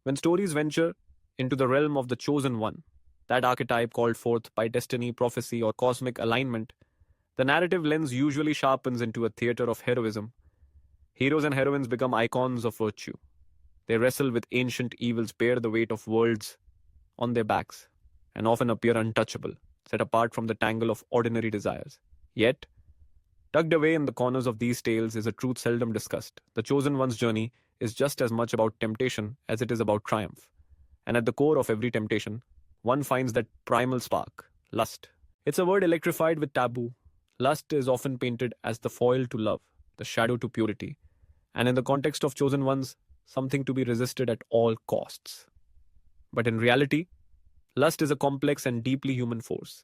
When stories venture into the realm of the chosen one, that archetype called forth by destiny, prophecy, or cosmic alignment, the narrative lens usually sharpens into a theater of heroism. Heroes and heroines become icons of virtue. They wrestle with ancient evils, bear the weight of worlds on their backs, and often appear untouchable, set apart from the tangle of ordinary desires. Yet, tucked away in the corners of these tales is a truth seldom discussed. The chosen one's journey is just as much about temptation as it is about triumph. And at the core of every temptation, one finds that primal spark, lust. It's a word electrified with taboo. Lust is often painted as the foil to love, the shadow to purity, and in the context of chosen ones, something to be resisted at all costs. But in reality, lust is a complex and deeply human force.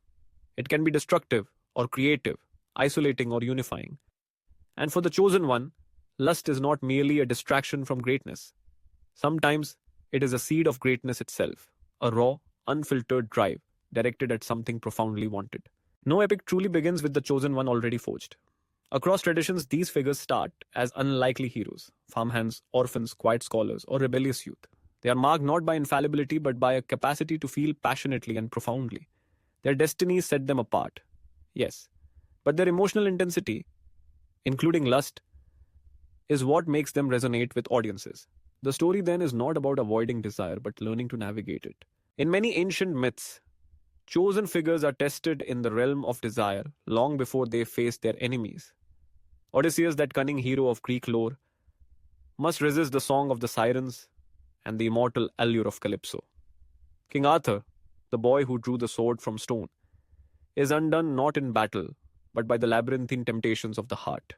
It can be destructive or creative, isolating or unifying. And for the chosen one, lust is not merely a distraction from greatness. Sometimes it is a seed of greatness itself, a raw, unfiltered drive directed at something profoundly wanted. No epic truly begins with the chosen one already forged. Across traditions, these figures start as unlikely heroes, farmhands, orphans, quiet scholars, or rebellious youth. They are marked not by infallibility but by a capacity to feel passionately and profoundly. Their destinies set them apart, yes, but their emotional intensity, including lust, is what makes them resonate with audiences. The story then is not about avoiding desire but learning to navigate it. In many ancient myths, chosen figures are tested in the realm of desire long before they face their enemies. Odysseus, that cunning hero of Greek lore, must resist the song of the sirens and the immortal allure of Calypso. King Arthur, the boy who drew the sword from stone, is undone not in battle, but by the labyrinthine temptations of the heart.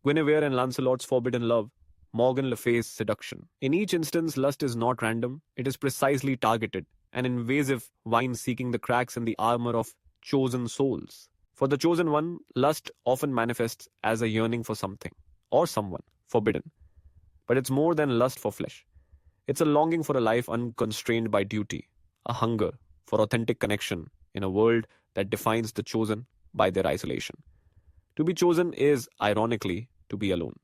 Guinevere and Lancelot's forbidden love, Morgan Le Fay's seduction. In each instance, lust is not random, it is precisely targeted, an invasive vine seeking the cracks in the armor of chosen souls. For the chosen one, lust often manifests as a yearning for something, or someone, forbidden. But it's more than lust for flesh. It's a longing for a life unconstrained by duty, a hunger for authentic connection in a world that defines the chosen by their isolation. To be chosen is, ironically, to be alone.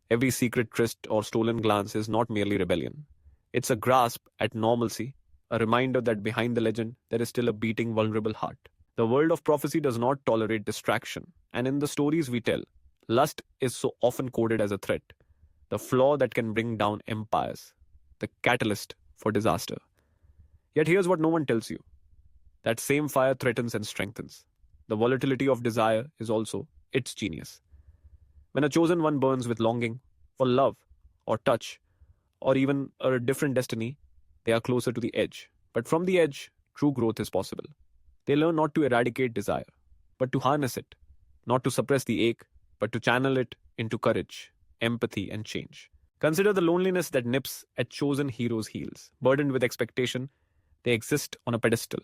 Every secret tryst or stolen glance is not merely rebellion. It's a grasp at normalcy, a reminder that behind the legend there is still a beating, vulnerable heart. The world of prophecy does not tolerate distraction, and in the stories we tell, lust is so often coded as a threat, the flaw that can bring down empires, the catalyst for disaster. Yet here's what no one tells you. That same fire threatens and strengthens. The volatility of desire is also its genius. When a chosen one burns with longing for love or touch or even a different destiny, they are closer to the edge. But from the edge, true growth is possible. They learn not to eradicate desire, but to harness it, not to suppress the ache, but to channel it into courage, empathy, and change. Consider the loneliness that nips at chosen heroes' heels. Burdened with expectation, they exist on a pedestal,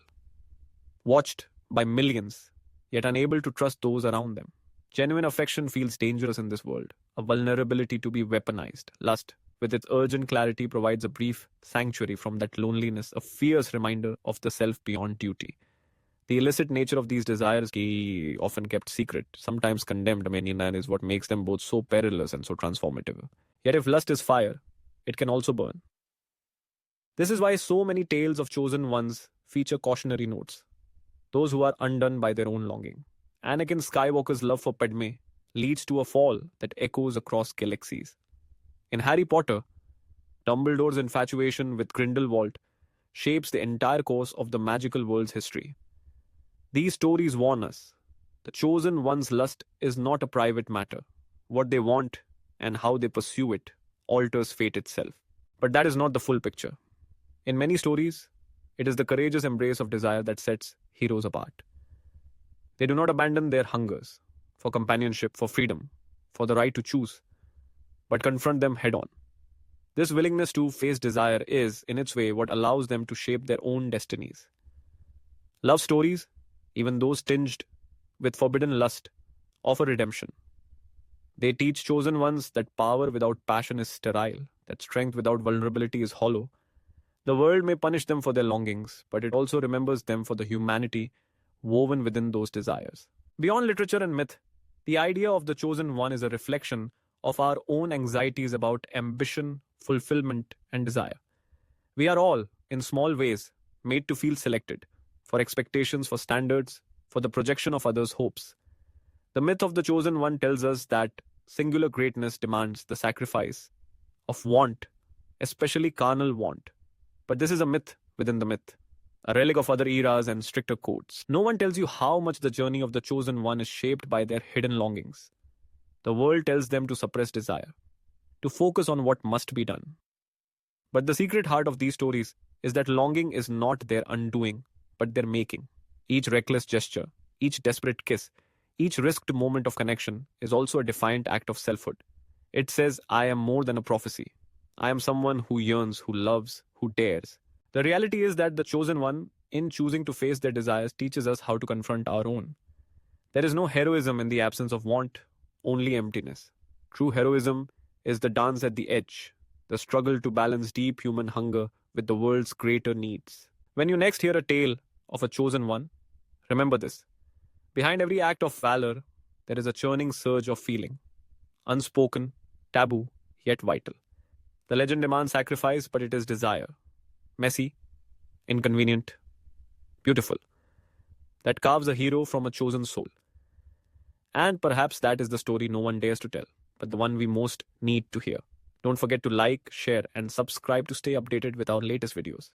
watched by millions, yet unable to trust those around them. Genuine affection feels dangerous in this world, a vulnerability to be weaponized. Lust, with its urgent clarity, provides a brief sanctuary from that loneliness, a fierce reminder of the self beyond duty. The illicit nature of these desires, often kept secret, sometimes condemned, is what makes them both so perilous and so transformative. Yet if lust is fire, it can also burn. This is why so many tales of chosen ones feature cautionary notes. Those who are undone by their own longing. Anakin Skywalker's love for Padme leads to a fall that echoes across galaxies. In Harry Potter, Dumbledore's infatuation with Grindelwald shapes the entire course of the magical world's history. These stories warn us. The chosen one's lust is not a private matter. What they want and how they pursue it alters fate itself. But that is not the full picture. In many stories, it is the courageous embrace of desire that sets heroes apart. They do not abandon their hungers for companionship, for freedom, for the right to choose, but confront them head on. This willingness to face desire is, in its way, what allows them to shape their own destinies. Love stories, even those tinged with forbidden lust, offer redemption. They teach chosen ones that power without passion is sterile, that strength without vulnerability is hollow. The world may punish them for their longings, but it also remembers them for the humanity woven within those desires. Beyond literature and myth, the idea of the chosen one is a reflection of our own anxieties about ambition, fulfillment, and desire. We are all, in small ways, made to feel selected for expectations, for standards, for the projection of others' hopes. The myth of the chosen one tells us that singular greatness demands the sacrifice of want, especially carnal want. But this is a myth within the myth, a relic of other eras and stricter codes. No one tells you how much the journey of the chosen one is shaped by their hidden longings. The world tells them to suppress desire, to focus on what must be done. But the secret heart of these stories is that longing is not their undoing, but their making. Each reckless gesture, each desperate kiss, each risked moment of connection is also a defiant act of selfhood. It says, I am more than a prophecy. I am someone who yearns, who loves, who dares. The reality is that the chosen one, in choosing to face their desires, teaches us how to confront our own. There is no heroism in the absence of want, only emptiness. True heroism is the dance at the edge, the struggle to balance deep human hunger with the world's greater needs. When you next hear a tale of a chosen one, remember this. Behind every act of valor, there is a churning surge of feeling, unspoken, taboo, yet vital. The legend demands sacrifice, but it is desire. Messy, inconvenient, beautiful. That carves a hero from a chosen soul. And perhaps that is the story no one dares to tell, but the one we most need to hear. Don't forget to like, share, and subscribe to stay updated with our latest videos.